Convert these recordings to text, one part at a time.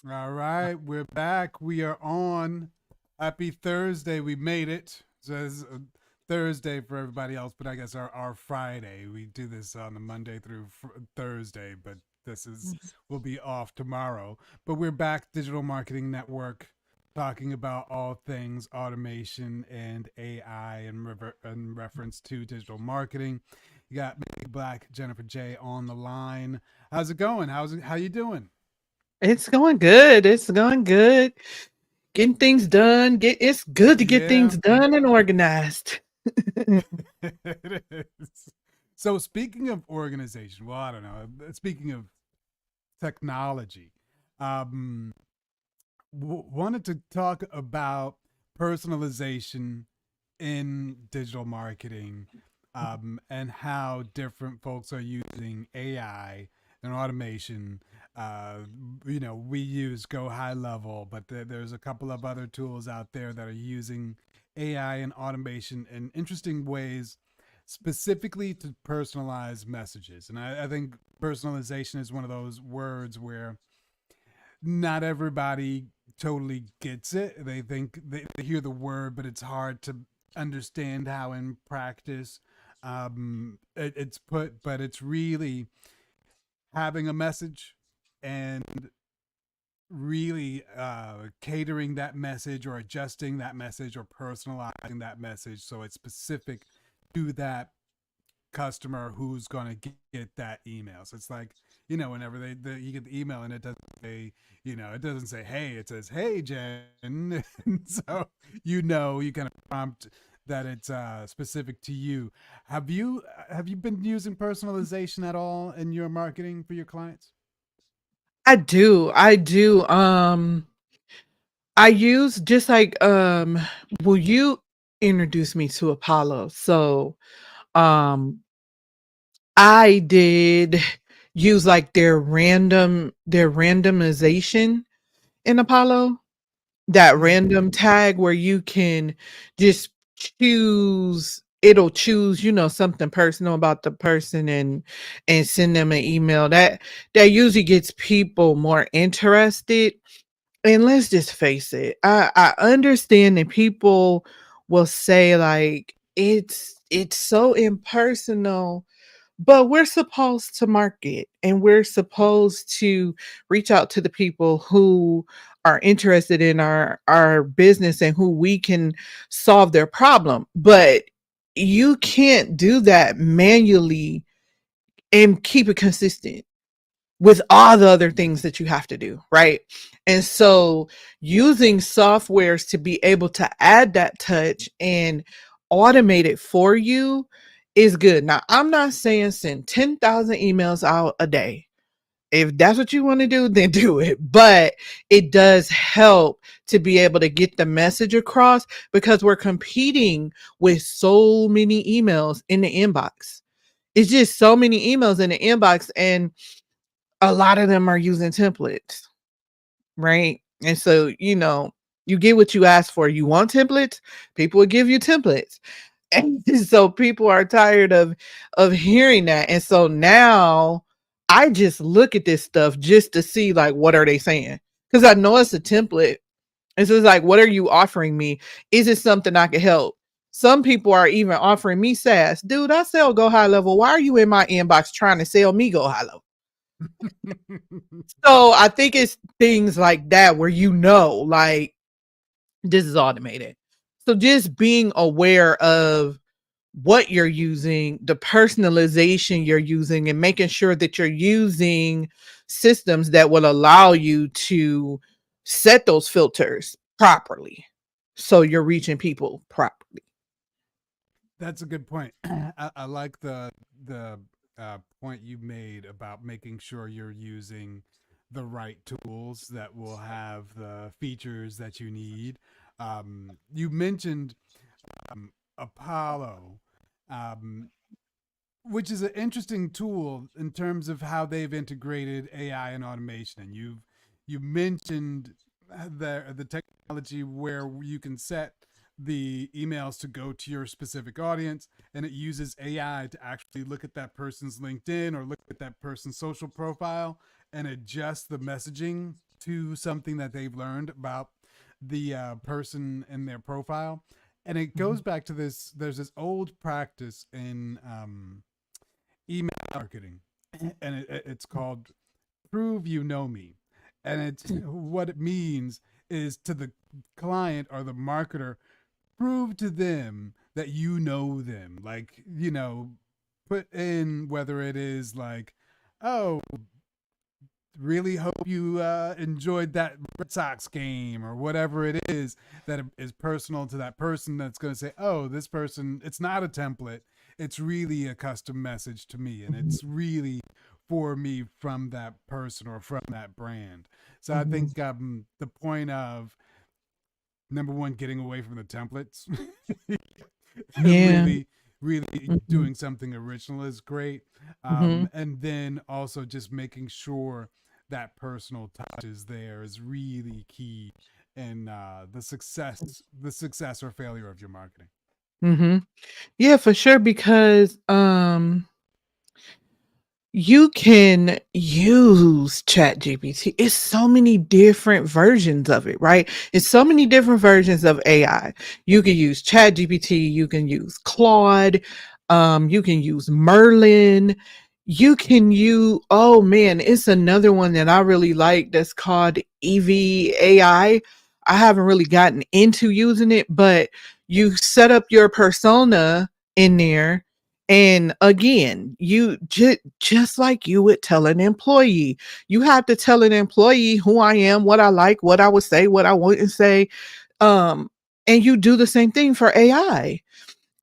All right, we're back. We are on. Happy Thursday. We made it. So it's Thursday for everybody else, but I guess our Friday. We do this on the Monday through Thursday, but this is we'll be off tomorrow. But we're back, Digital Marketing Network, talking about all things automation and AI in reference to digital marketing. You got Big Black Jennifer J on the line. How's it going? How you doing? It's going good. It's going good. Getting things done. It's good to get Yeah, things done and organized. it is. So speaking of organization, well, I don't know. Speaking of technology, um, wanted to talk about personalization in digital marketing, and how different folks are using AI and automation. Uh, we use Go High Level, but there's a couple of other tools out there that are using AI and automation in interesting ways, specifically to personalize messages. And I think personalization is one of those words where not everybody totally gets it. They think they hear the word, but it's hard to understand how in practice it's put. But it's really having a message and really catering that message or adjusting that message or personalizing that message so it's specific to that customer who's going to get that email. So it's like, whenever you get the email and it doesn't say, it doesn't say, hey, it says, hey, Jen. And so, you kind of prompt that it's specific to you. Have you been using personalization at all in your marketing for your clients? I do. I do. I use just like will you introduce me to Apollo? So um I did use like their randomization in Apollo. That Mm-hmm. random tag where you can just it'll choose, something personal about the person and send them an email. That usually gets people more interested. And let's just face it. I understand that people will say like it's so impersonal, but we're supposed to market and we're supposed to reach out to the people who are interested in our business and who we can solve their problem. But you can't do that manually and keep it consistent with all the other things that you have to do, right? And so using softwares to be able to add that touch and automate it for you is good. Now, I'm not saying send 10,000 emails out a day. If that's what you want to do, then do it. But it does help to be able to get the message across because we're competing with so many emails in the inbox. It's just so many emails in the inbox, and a lot of them are using templates, right? And so, you get what you ask for. You want templates, people will give you templates. And so people are tired of hearing that. And so now I just look at this stuff just to see like what are they saying? Because I know it's a template. And so it's like, what are you offering me? Is it something I can help? Some people are even offering me SaaS. Dude, I sell Go High Level. Why are you in my inbox trying to sell me Go High Level? So I think it's things like that where like this is automated. So just being aware of what you're using, the personalization you're using, and making sure that you're using systems that will allow you to set those filters properly. So you're reaching people properly. That's a good point. I like the point you made about making sure you're using the right tools that will have the features that you need. You mentioned Apollo, um, which is an interesting tool in terms of how they've integrated AI and automation. And you mentioned the technology where you can set the emails to go to your specific audience, and it uses AI to actually look at that person's LinkedIn or look at that person's social profile and adjust the messaging to something that they've learned about the person in their profile. And it goes Mhm. back to this. There's this old practice in email marketing, and it's called "Prove You Know Me," and it's what it means is to the client or the marketer, prove to them that you know them. Like, put in whether it is like, oh, really hope you enjoyed that Red Sox game or whatever it is that is personal to that person that's going to say, oh, this person, it's not a template. It's really a custom message to me. And Mhm. it's really for me from that person or from that brand. So I Mhm. think the point of number one, getting away from the templates and Yeah. really Mhm. doing something original is great. Mhm. And then also just making sure that personal touch is there is really key in the success or failure of your marketing. Mhm. Yeah, for sure, because you can use ChatGPT. It's so many different versions of it, right? It's so many different versions of AI. You can use ChatGPT, you can use Claude, you can use Merlin, you can use, oh man, it's another one that I really like that's called EV AI. I haven't really gotten into using it, but you set up your persona in there, and again, you just like you would tell an employee, you have to tell an employee who I am, what I like, what I would say, what I wouldn't say. Um, and you do the same thing for AI.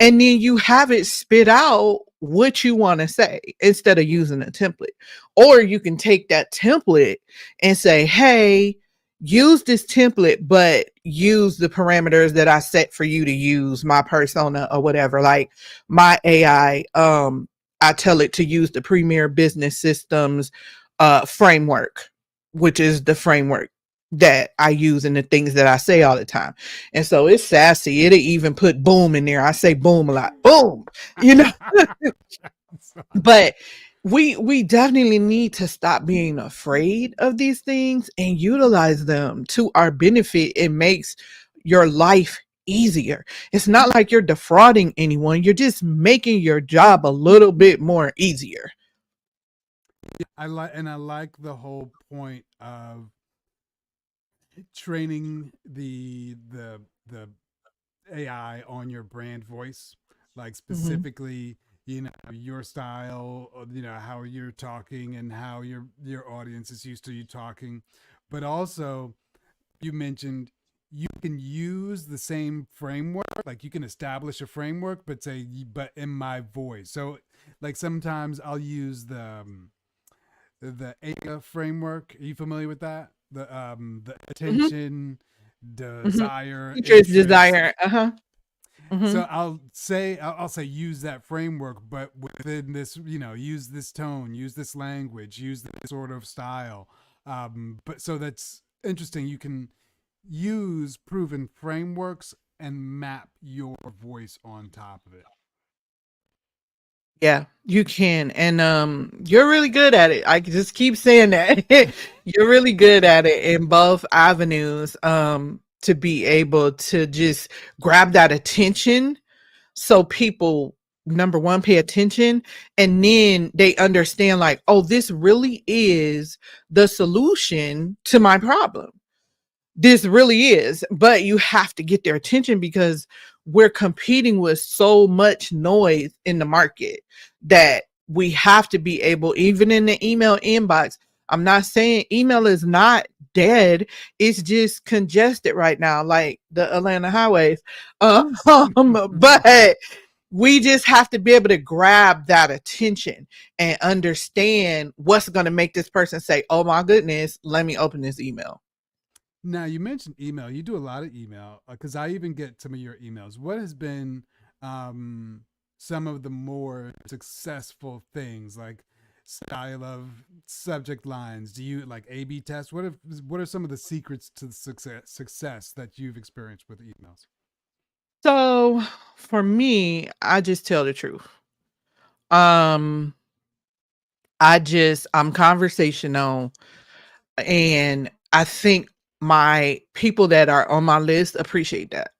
And then you have it spit out what you want to say instead of using a template. Or you can take that template and say, hey, use this template, but use the parameters that I set for you to use my persona or whatever. Like my AI, I tell it to use the Premier Business Systems framework, which is the framework that I use in the things that I say all the time. And so it's sassy. It'll even put boom in there. I say boom a lot. Boom. You know, but we definitely need to stop being afraid of these things and utilize them to our benefit. It makes your life easier. It's not like you're defrauding anyone. You're just making your job a little bit more easier. I like the whole point of training the AI on your brand voice, like Mhm. specifically, your style, how you're talking and how your audience is used to you talking, but also you mentioned you can use the same framework, like you can establish a framework, but say, but in my voice. So, like sometimes I'll use the AICA framework. Are you familiar with that? The Mhm. attention, Mhm. desire, Interest, interest. desire. Uh-huh. So Mhm. I'll say use that framework, but within this, use this tone, use this language, use this sort of style. But so that's interesting. You can use proven frameworks and map your voice on top of it. Yeah, you can. And you're really good at it. I can just keep saying that. You're really good at it in both avenues, to be able to just grab that attention so people, number one, pay attention, and then they understand like, oh, this really is the solution to my problem. This really is, but you have to get their attention because we're competing with so much noise in the market that we have to be able, even in the email inbox. I'm not saying email is not dead, it's just congested right now, like the Atlanta highways. But we just have to be able to grab that attention and understand what's going to make this person say, oh my goodness, let me open this email. Now you mentioned email. You do a lot of email because I even get some of your emails. What has been um, some of the more successful things, like style of subject lines? Do you like A/B test? What are some of the secrets to the success that you've experienced with emails? So for me, I just tell the truth. Um, I'm conversational, and I think my people that are on my list appreciate that.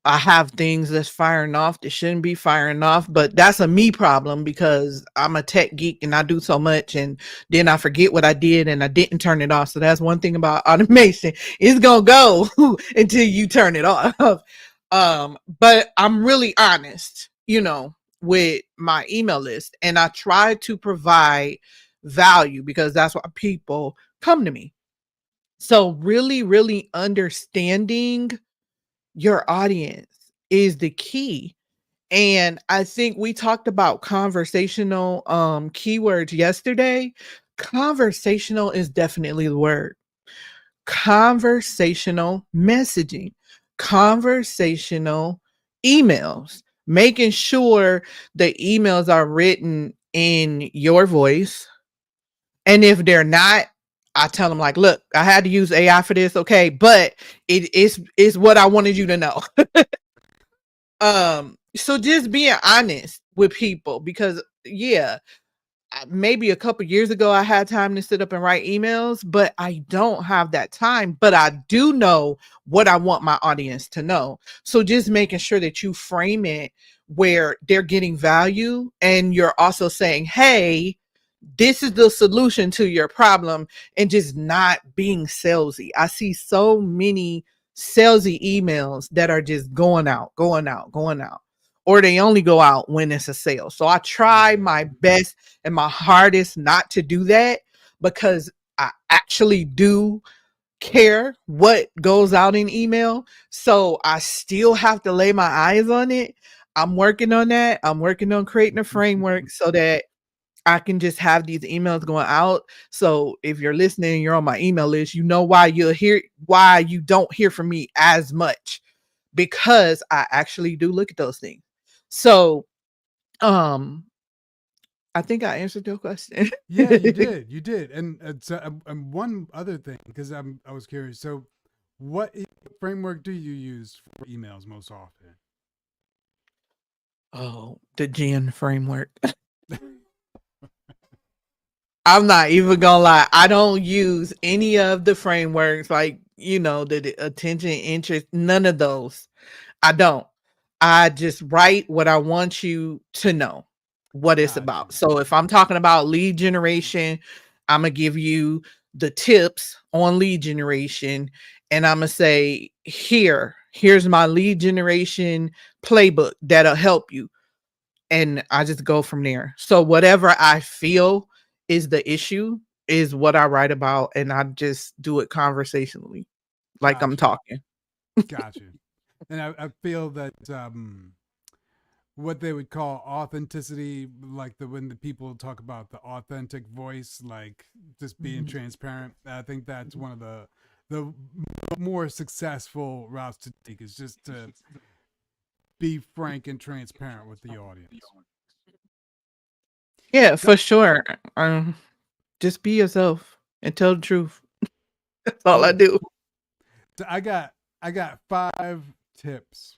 I have things that's firing off that shouldn't be firing off, but that's a me problem because I'm a tech geek and I do so much and then I forget what I did and I didn't turn it off. So that's one thing about automation. It's gonna go until you turn it off. But I'm really honest, with my email list, and I try to provide value because that's why people come to me. So really, really understanding your audience is the key. And I think we talked about conversational keywords yesterday. Conversational is definitely the word. Conversational messaging, conversational emails, making sure the emails are written in your voice. And if they're not, I tell them like, look, I had to use AI for this, okay, but it's what I wanted you to know. So just being honest with people because yeah, maybe a couple years ago I had time to sit up and write emails, but I don't have that time, but I do know what I want my audience to know. So just making sure that you frame it where they're getting value and you're also saying, "Hey, this is the solution to your problem," and just not being salesy. I see so many salesy emails that are just going out, going out, going out, or they only go out when it's a sale. So I try my best and my hardest not to do that because I actually do care what goes out in email. So I still have to lay my eyes on it. I'm working on that. I'm working on creating a framework so that I can just have these emails going out. So if you're listening and you're on my email list, you know why you don't hear from me as much because I actually do look at those things. So, um, I think I answered your question. Yeah, you did. You did. And one other thing, because I was curious. So, what framework do you use for emails most often? Oh, the Gen framework. I'm not even gonna lie. I don't use any of the frameworks like, the attention, interest, none of those. I don't. I just write what I want you to know what it's Got about. you. So if I'm talking about lead generation, I'm gonna give you the tips on lead generation and I'm gonna say, here's my lead generation playbook that'll help you. And I just go from there. So whatever I feel is the issue is what I write about and I just do it conversationally like I'm Got you. talking. Got you. And I feel that what they would call authenticity, like when the people talk about the authentic voice, like just being Mhm. transparent. I think that's one of the more successful routes to take is just to be frank and transparent with the audience. Yeah, So, for sure. Just be yourself and tell the truth. That's all I cool. do. So I got 5 tips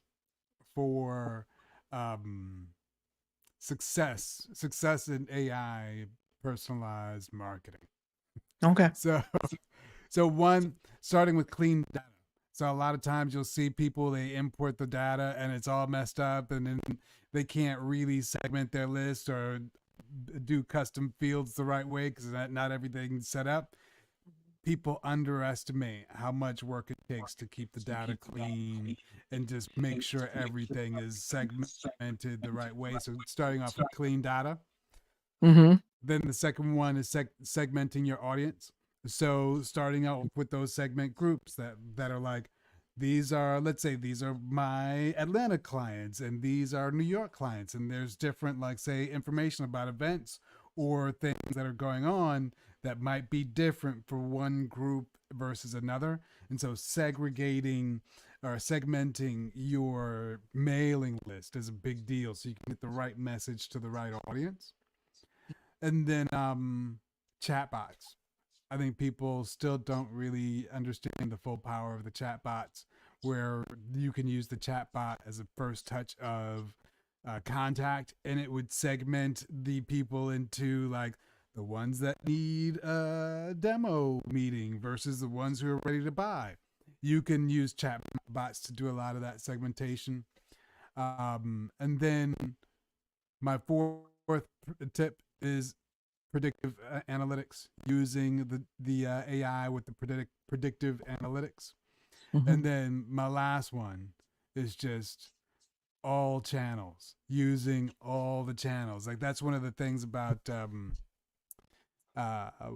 for um, success in AI personalized marketing. Okay. So so one, starting with clean data. So a lot of times you'll see people, they import the data and it's all messed up, and then they can't really segment their list or do custom fields the right way because not everything's set up. People underestimate how much work it takes to keep the data clean and just make sure everything is segmented the right way. So starting off with clean data. Mhm. Then the second one is segmenting your audience. So starting out with those segment groups that are like, these are, let's say these are my Atlanta clients and these are New York clients, and there's different, like, say, information about events or things that are going on that might be different for one group versus another. And so segregating or segmenting your mailing list is a big deal so you can get the right message to the right audience. And then chatbots. I think people still don't really understand the full power of the chatbots, where you can use the chatbot as a first touch of contact, and it would segment the people into like the ones that need a demo meeting versus the ones who are ready to buy. You can use chat bots to do a lot of that segmentation. And then my fourth tip is predictive analytics, using the AI with the predictive analytics. Mhm. And then my last one is just all channels, using all the channels. Like that's one of the things about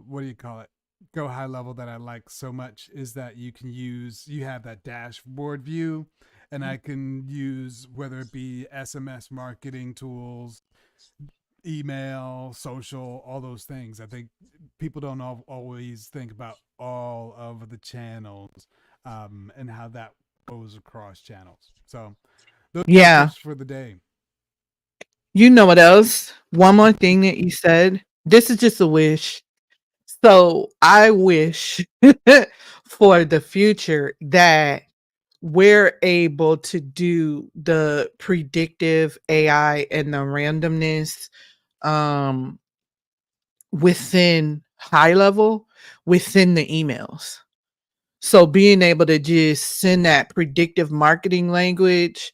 what do you call it? Go High Level that I like so much is that you have that dashboard view, and I can use whether it be SMS marketing tools, email, social, all those things. I think people don't always think about all of the channels and how that goes across channels. So those are my Yeah. tips for the day. You know what else? One more thing that you said. This is just a wish. So I wish for the future that we're able to do the predictive AI and the randomness um within high level within the emails. So being able to just send that predictive marketing language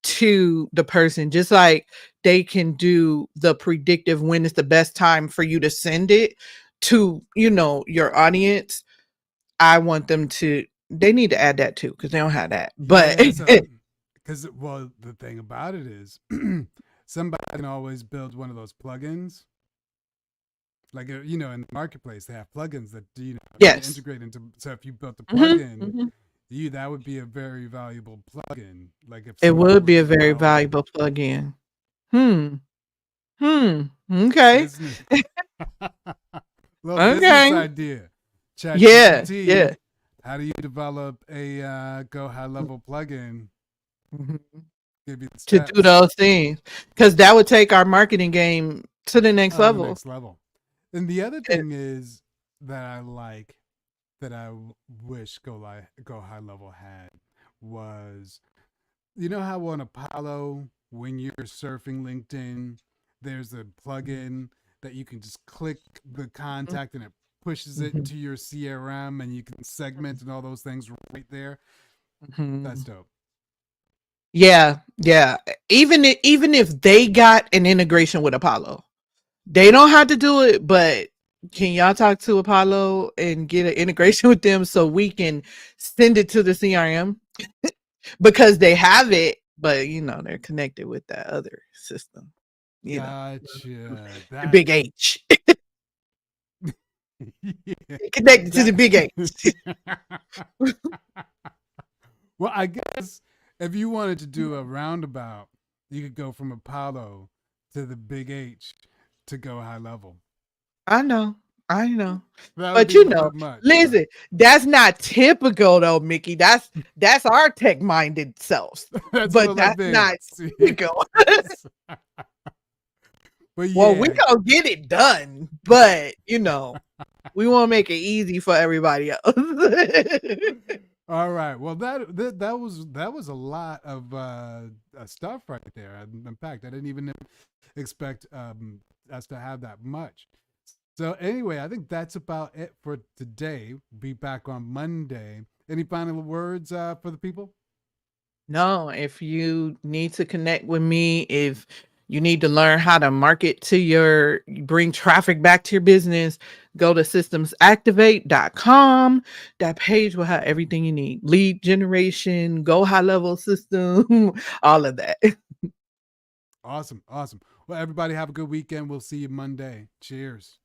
to the person, just like they can do the predictive when is the best time for you to send it to, your audience. I want them to, they need to add that too, because they don't have that. But Yeah, so because well, the thing about it is, somebody can always build one of those plugins. Like in the marketplace, they have plugins that they yes. integrate into. So if you built a Mhm, plugin, mhm. that would be a very valuable plugin. Like if It somebody would were be a to very develop valuable plugin. Hmm. Hmm. Okay. business, little business Okay. idea, Chat Yeah. Yeah. GPT. How do you develop a Go High Level plugin? Mhm. Give you the To do steps. those things, because that would take our marketing game to the next The level. next level. And the other Eh, thing is that I like that wish Go High Level had was how on Apollo when you're surfing LinkedIn, there's a plugin that you can just click the contact and it pushes it mhm, to your CRM and you can segment and all those things right there. That's mhm. dope. Yeah, yeah. Even if they got an integration with Apollo, they don't have to do it, but can y'all talk to Apollo and get an integration with them so we can send it to the CRM? Because they have it, but they're connected with that other system, you know, Gotcha. the big H. Yeah, Connected to the that big H. well, I guess if you wanted to do a roundabout, you could go from Apollo to the Big H to Go High Level. I know. I know. That would But be a little bit much, but listen, that's not typical though, Mickey. That's our tech minded selves. that's a But little that's not advanced. typical. Yes. But Well, we yeah. gonna get it done, but we want to make it easy for everybody else. All right. Well, that was a lot of stuff right there. In fact, I didn't even expect us to have that much. So anyway, I think that's about it for today. Be back on Monday. Any final words for the people? No, if you need to connect with me, if you need to learn how to market to bring traffic back to your business, go to systemsactivate.com. That page will have everything you need: lead generation, go high level system, all of that. Awesome. Awesome. Well, everybody have a good weekend. We'll see you Monday. Cheers.